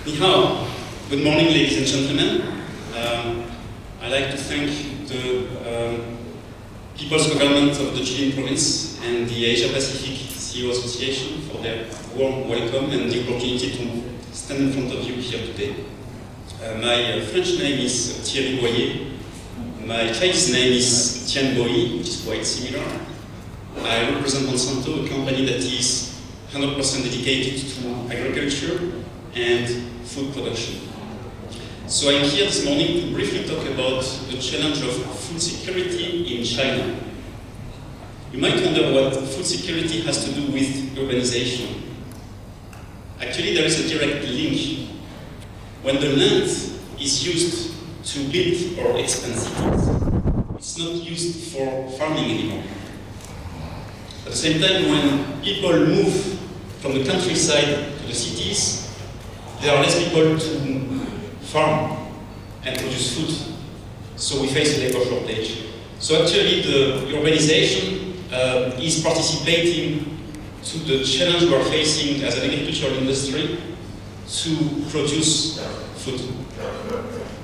Ni hao. Good morning, ladies and gentlemen. I'd like to thank the People's Government of the Chilean Province and the Asia Pacific CEO Association for their warm welcome and the opportunity to stand in front of you here today. My French name is Thierry Boyer. My Chinese name is Tian Boi, which is quite similar. I represent Monsanto, a company that is 100% dedicated to agriculture and food production. So I'm here this morning to briefly talk about the challenge of food security in China. You might wonder what food security has to do with urbanization. Actually, there is a direct link. When the land is used to build or expand cities, it's not used for farming anymore. At the same time, when people move from the countryside to the cities, there are less people to farm and produce food. So we face a labor shortage. So actually the urbanization is participating to the challenge we are facing as an agricultural industry to produce food.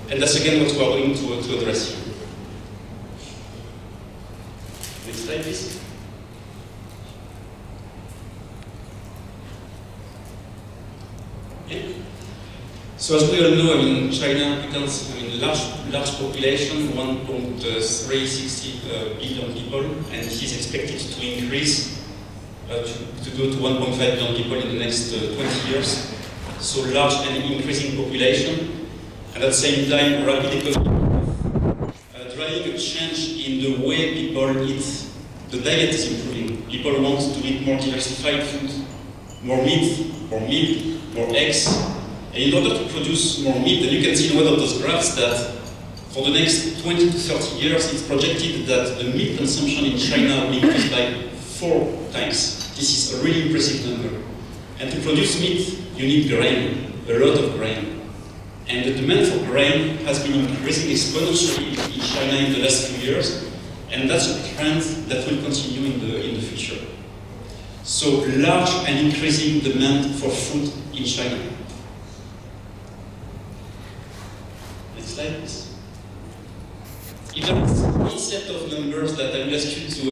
And that's again what we are going to address here. Next slide, please. Okay. So as we all know, China accounts large population, 1.360 billion people, and it is expected to increase to go to 1.5 billion people in the next 20 years. So large and increasing population, and at the same time rapid economy, driving a change in the way people eat. The diet is improving. People want to eat more diversified food, more meat, more milk, more eggs. And in order to produce more meat, and you can see in one of those graphs that for the next 20 to 30 years, it's projected that the meat consumption in China will increase by 4 times. This is a really impressive number. And to produce meat, you need grain, a lot of grain. And the demand for grain has been increasing exponentially in China in the last few years, and that's a trend that will continue in the future. So large and increasing demand for food in China. Next slide, please. If there is one set of numbers that I will ask you to